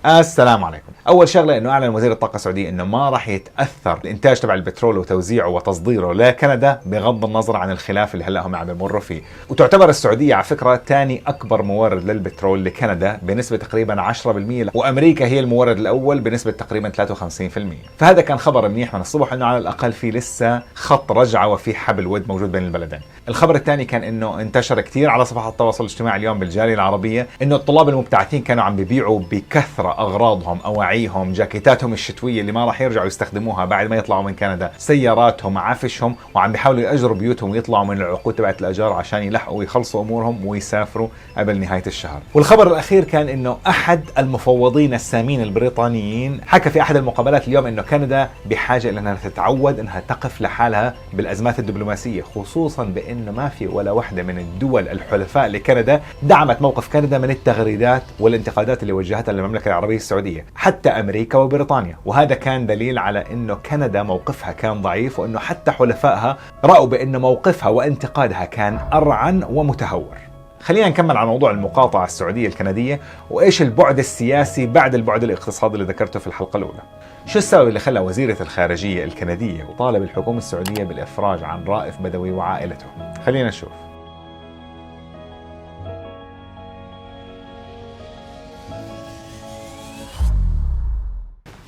السلام عليكم. اول شغله انه اعلن وزير الطاقه السعودي انه ما راح يتاثر الانتاج تبع البترول وتوزيعه وتصديره لكندا بغض النظر عن الخلاف اللي هلا هم عم يمروا فيه. وتعتبر السعوديه على فكره ثاني اكبر مورد للبترول لكندا بنسبه تقريبا 10%، وامريكا هي المورد الاول بنسبه تقريبا 53%. فهذا كان خبر منيح من الصبح انه على الاقل في لسه خط رجعه وفي حبل ود موجود بين البلدين. الخبر الثاني كان انه انتشر كثير على صفحات التواصل الاجتماعي اليوم بالجاليه العربيه انه الطلاب المبتعثين كانوا عم بيبيعوا بكثره اغراضهم، اواعيهم، جاكيتاتهم الشتويه اللي ما راح يرجعوا يستخدموها بعد ما يطلعوا من كندا، سياراتهم، عفشهم، وعم بيحاولوا ياجروا بيوتهم ويطلعوا من العقود تبعت الاجار عشان يلحقوا ويخلصوا امورهم ويسافروا قبل نهايه الشهر. والخبر الاخير كان انه احد المفوضين السامين البريطانيين حكى في احد المقابلات اليوم انه كندا بحاجه الى انها تتعود انها تقف لحالها بالازمات الدبلوماسيه، خصوصا بانه ما في ولا واحده من الدول الحلفاء لكندا دعمت موقف كندا من التغريدات والانتقادات اللي وجهتها للمملكه العربيه السعوديه، حتى امريكا وبريطانيا. وهذا كان دليل على انه كندا موقفها كان ضعيف، وانه حتى حلفائها راوا بانه موقفها وانتقادها كان ارعن ومتهور. خلينا نكمل على موضوع المقاطعه السعوديه الكنديه وايش البعد السياسي بعد البعد الاقتصادي اللي ذكرته في الحلقه الاولى. شو السبب اللي خلى وزيرة الخارجية الكندية وطالب الحكومة السعودية بالإفراج عن رائف بدوي وعائلته؟ خلينا نشوف.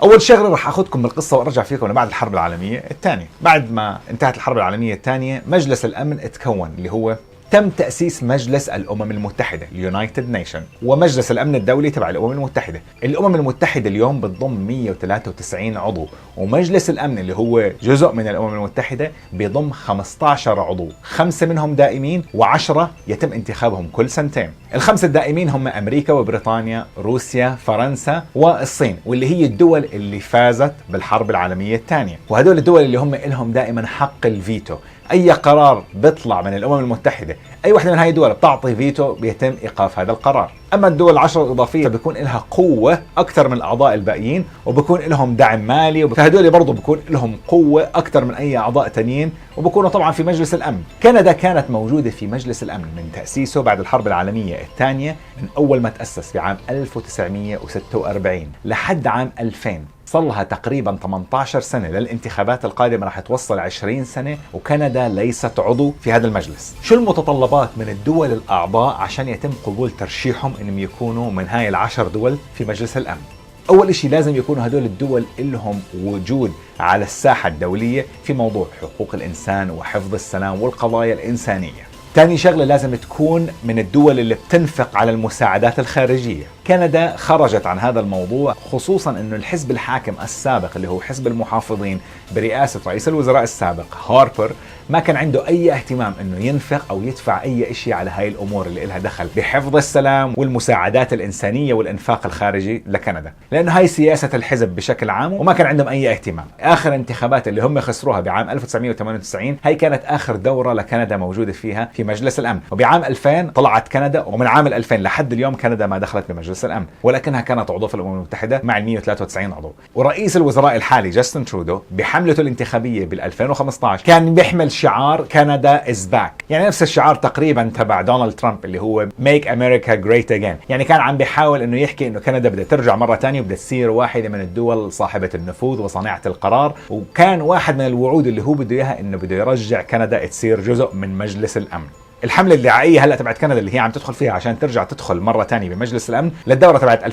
أول شغلة راح أخذكم بالقصة وأرجع فيكم لبعد الحرب العالمية الثانية. بعد ما انتهت الحرب العالمية الثانية مجلس الأمن اتكون، اللي هو تم تأسيس مجلس الأمم المتحدة اليونايتد نيشن ومجلس الأمن الدولي تبع الأمم المتحدة. الأمم المتحدة اليوم بتضم 193 عضو، ومجلس الأمن اللي هو جزء من الأمم المتحدة بيضم 15 عضو، 5 منهم دائمين و10 يتم انتخابهم كل سنتين. الخمسة الدائمين هم أمريكا وبريطانيا، روسيا، فرنسا والصين، واللي هي الدول اللي فازت بالحرب العالمية الثانية. وهدول الدول اللي هم لهم دائما حق الفيتو، اي قرار بيطلع من الامم المتحده اي وحده من هاي الدول بتعطي فيتو بيتم ايقاف هذا القرار. اما الدول العشر الاضافيه فبيكون لها قوه اكثر من الاعضاء الباقيين، وبكون لهم دعم مالي، فهدول برضه بكون لهم قوه اكثر من اي اعضاء تانيين، وبكونوا طبعا في مجلس الامن. كندا كانت موجوده في مجلس الامن من تاسيسه بعد الحرب العالميه الثانيه، من اول ما تاسس بعام 1946 لحد عام 2000. صار لها تقريبا 18 سنة، للانتخابات القادمة راح توصل 20 سنة وكندا ليست عضو في هذا المجلس. شو المتطلبات من الدول الأعضاء عشان يتم قبول ترشيحهم انهم يكونوا من هاي ال10 دول في مجلس الأمن؟ أول إشي لازم يكونوا هدول الدول لهم وجود على الساحة الدولية في موضوع حقوق الإنسان وحفظ السلام والقضايا الإنسانية. ثاني شغلة لازم تكون من الدول اللي بتنفق على المساعدات الخارجية. كندا خرجت عن هذا الموضوع، خصوصا انه الحزب الحاكم السابق اللي هو حزب المحافظين برئاسة رئيس الوزراء السابق هاربر ما كان عنده اي اهتمام انه ينفق او يدفع اي شيء على هاي الامور اللي لها دخل بحفظ السلام والمساعدات الانسانية والانفاق الخارجي لكندا، لانه هاي سياسة الحزب بشكل عام وما كان عندهم اي اهتمام. اخر انتخابات اللي هم خسروها بعام 1998 هاي كانت اخر دورة لكندا موجودة فيها في مجلس الامن، وبعام 2000 طلعت كندا، ومن عام 2000 لحد اليوم كندا ما دخلت بمجلس الامن، ولكنها كانت عضو في الامم المتحده مع 193 عضو. ورئيس الوزراء الحالي جاستن ترودو بحملته الانتخابيه بال 2015 كان بيحمل شعار كندا از باك، يعني نفس الشعار تقريبا تبع دونالد ترامب اللي هو ميك امريكا جريت اجين. يعني كان عم بيحاول انه يحكي انه كندا بدها ترجع مره ثانيه وبدها تصير واحده من الدول صاحبه النفوذ وصانعه القرار. وكان واحد من الوعود اللي هو بده اياها انه بده يرجع كندا تصير جزء من مجلس الامن. الحملة الدعائية هلا تبعت كندا اللي هي عم تدخل فيها عشان ترجع تدخل مرة تانية بمجلس الأمن للدورة تبعت 2021-2022،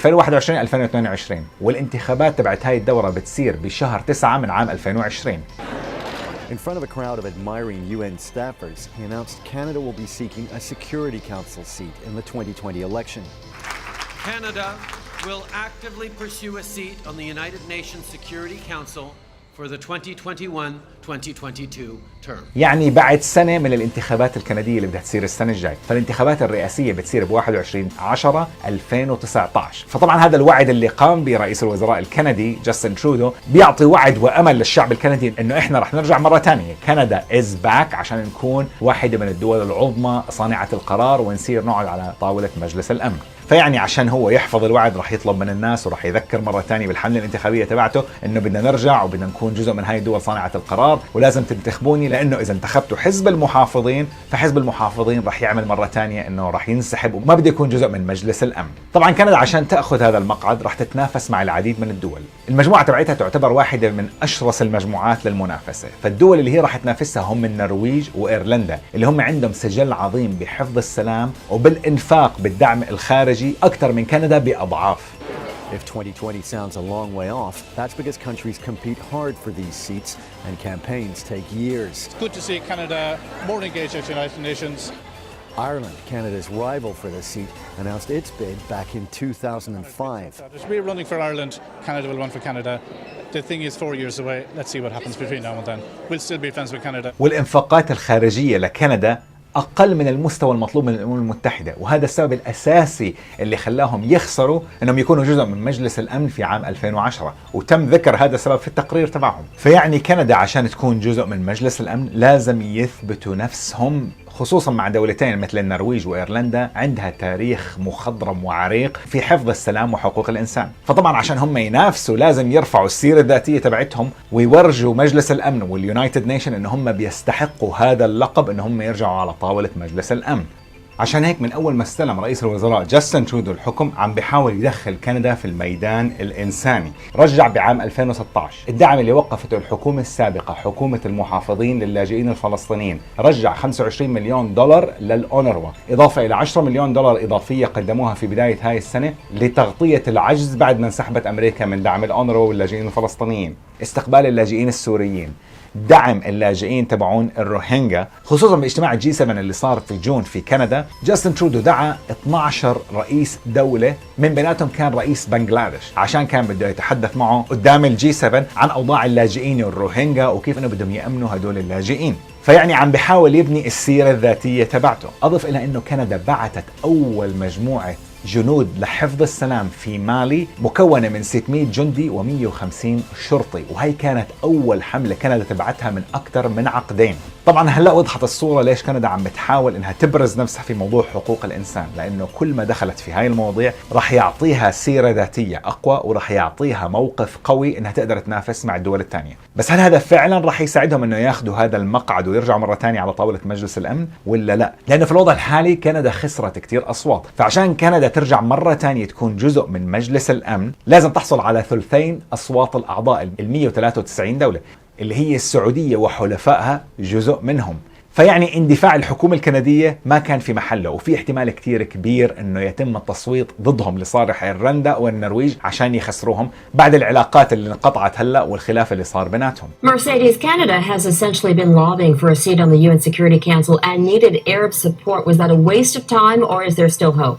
والانتخابات تبعت هاي الدورة بتصير بشهر 9 من عام 2020. In front of a crowd of admiring UN staffers, he announced Canada will be seeking a Security Council seat in the 2020 election. Canada will actively pursue a seat on the United Nations Security Council for the 2021-2022 term. يعني بعد سنة من الانتخابات الكندية اللي بدها تصير السنة الجاي، فالانتخابات الرئاسية بتصير ب21/10/2019. فطبعا هذا الوعد اللي قام به رئيس الوزراء الكندي جاستن ترودو بيعطي وعد وأمل للشعب الكندي إنه إحنا رح نرجع مرة تانية، كندا is back، عشان نكون واحدة من الدول العظمى صانعة القرار ونصير نقعد على طاولة مجلس الأمن. فيعني عشان هو يحفظ الوعد راح يطلب من الناس وراح يذكر مرة ثانية بالحملة الانتخابية تبعته إنه بدنا نرجع وبدنا نكون جزء من هاي الدول صانعة القرار، ولازم تنتخبوني لانه اذا انتخبتوا حزب المحافظين فحزب المحافظين راح يعمل مره ثانيه انه راح ينسحب وما بده يكون جزء من مجلس الامن. طبعا كندا عشان تاخذ هذا المقعد راح تتنافس مع العديد من الدول. المجموعه تبعتها تعتبر واحده من اشرس المجموعات للمنافسه، فالدول اللي هي راح تنافسها هم النرويج وايرلندا اللي هم عندهم سجل عظيم بحفظ السلام وبالانفاق بالدعم الخارجي اكثر من كندا باضعاف. If 2020 sounds a long way off, that's because countries compete hard for these seats and campaigns take years. It's good to see Canada more engaged at the United Nations. Ireland, Canada's rival for the seat, announced its bid back in 2005. We're running for Ireland, Canada will run for Canada. The thing is 4 years away. Let's see what happens between now and then. We'll still be friends with Canada. والانفاقات الخارجية لكندا أقل من المستوى المطلوب من الأمم المتحدة، وهذا السبب الأساسي اللي خلاهم يخسروا أنهم يكونوا جزء من مجلس الأمن في عام 2010، وتم ذكر هذا السبب في التقرير تبعهم. فيعني كندا عشان تكون جزء من مجلس الأمن لازم يثبتوا نفسهم، خصوصا مع دولتين مثل النرويج وإيرلندا عندها تاريخ مخضرم وعريق في حفظ السلام وحقوق الإنسان. فطبعا عشان هم ينافسوا لازم يرفعوا السيرة الذاتية تبعتهم ويورجوا مجلس الأمن واليونايتد نيشن إن هم بيستحقوا هذا اللقب، إن هم يرجعوا على طاولة مجلس الأمن. عشان هيك من أول ما استلم رئيس الوزراء جاستن ترودو الحكم عم بيحاول يدخل كندا في الميدان الإنساني. رجع بعام 2016 الدعم اللي وقفته الحكومة السابقة حكومة المحافظين للاجئين الفلسطينيين، رجع 25 مليون دولار للأونروا، إضافة إلى 10 مليون دولار إضافية قدموها في بداية هاي السنة لتغطية العجز بعد ما انسحبت أمريكا من دعم الأونروا واللاجئين الفلسطينيين، استقبال اللاجئين السوريين، دعم اللاجئين تبعون الروهينجا. خصوصا باجتماع الجي 7 اللي صار في جون في كندا، جاستن ترودو دعا 12 رئيس دولة، من بيناتهم كان رئيس بنغلاديش، عشان كان بده يتحدث معه قدام الجي 7 عن أوضاع اللاجئين والروهينجا وكيف انه بدهم يأمنوا هدول اللاجئين. فيعني عم بحاول يبني السيرة الذاتية تبعته. أضف إلى أنه كندا بعثت أول مجموعة جنود لحفظ السلام في مالي مكونة من 600 جندي و150 شرطي، وهي كانت أول حملة كندا تبعتها من أكثر من عقدين. طبعا هلا وضحت الصورة ليش كندا عم بتحاول انها تبرز نفسها في موضوع حقوق الانسان، لانه كل ما دخلت في هاي المواضيع راح يعطيها سيرة ذاتية اقوى وراح يعطيها موقف قوي انها تقدر تنافس مع الدول الثانية. بس هل هذا فعلا راح يساعدهم انه ياخذوا هذا المقعد ويرجعوا مرة ثانية على طاولة مجلس الامن ولا لا؟ لانه في الوضع الحالي كندا خسرت كثير اصوات، فعشان كندا ترجع مرة ثانية تكون جزء من مجلس الامن لازم تحصل على ثلثين اصوات الاعضاء ال 193 دولة اللي هي السعودية وحلفائها جزء منهم. فيعني اندفاع الحكومة الكندية ما كان في محله، وفي احتمال كتير كبير انه يتم التصويت ضدهم لصالح ايرلندا والنرويج عشان يخسروهم بعد العلاقات اللي انقطعت هلا والخلاف اللي صار بيناتهم. Mercedes, Canada has essentially been lobbying for a seat on the UN Security Council and needed Arab support. Was that a waste of time or is there still hope?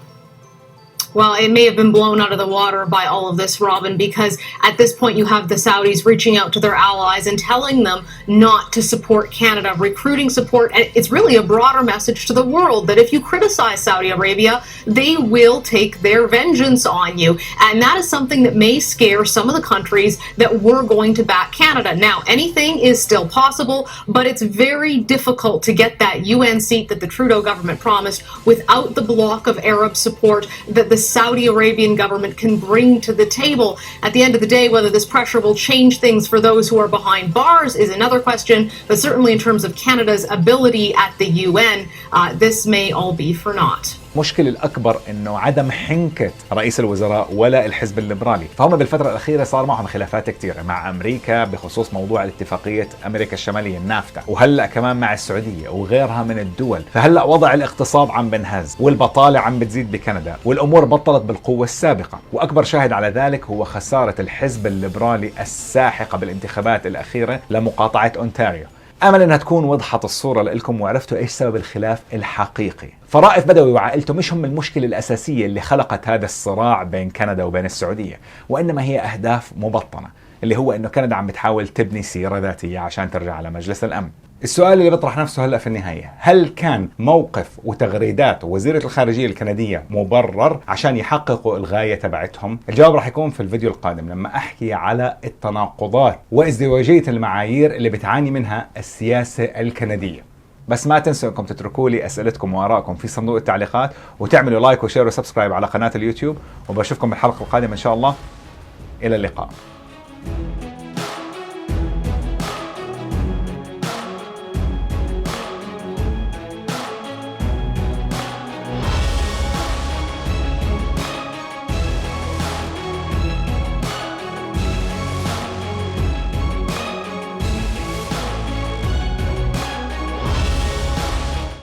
Well, it may have been blown out of the water by all of this, Robin, because at this point you have the Saudis reaching out to their allies and telling them not to support Canada, recruiting support. And it's really a broader message to the world that if you criticize Saudi Arabia, they will take their vengeance on you. And that is something that may scare some of the countries that were going to back Canada. Now, anything is still possible, but it's very difficult to get that UN seat that the Trudeau government promised without the block of Arab support that the Saudi Arabian government can bring to the table. At the end of the day, whether this pressure will change things for those who are behind bars is another question, but certainly in terms of Canada's ability at the UN, this may all be for naught. المشكلة الأكبر إنه عدم حنكة رئيس الوزراء ولا الحزب الليبرالي، فهم بالفترة الأخيرة صار معهم خلافات كثيرة مع أمريكا بخصوص موضوع الاتفاقية أمريكا الشمالية النافتا، وهلأ كمان مع السعودية وغيرها من الدول. فهلأ وضع الاقتصاد عم بنهز والبطالة عم بتزيد بكندا والأمور بطلت بالقوة السابقة، وأكبر شاهد على ذلك هو خسارة الحزب الليبرالي الساحقة بالانتخابات الأخيرة لمقاطعة أونتاريو. أمل أنها تكون وضحت الصورة لكم وعرفتوا إيش سبب الخلاف الحقيقي. فرائف بدوي وعائلته مش هم المشكلة الأساسية اللي خلقت هذا الصراع بين كندا وبين السعودية، وإنما هي أهداف مبطنة، اللي هو إنه كندا عم بتحاول تبني سيرة ذاتية عشان ترجع على مجلس الأمن. السؤال اللي بيطرح نفسه هلأ في النهاية، هل كان موقف وتغريدات وزيرة الخارجية الكندية مبرر عشان يحققوا الغاية تبعتهم؟ الجواب راح يكون في الفيديو القادم لما أحكي على التناقضات وازدواجية المعايير اللي بتعاني منها السياسة الكندية. بس ما تنسوا انكم تتركوا لي اسئلتكم وارائكم في صندوق التعليقات، وتعملوا لايك وشير وسبسكرايب على قناة اليوتيوب، وبشوفكم بالحلقة القادمة ان شاء الله. الى اللقاء.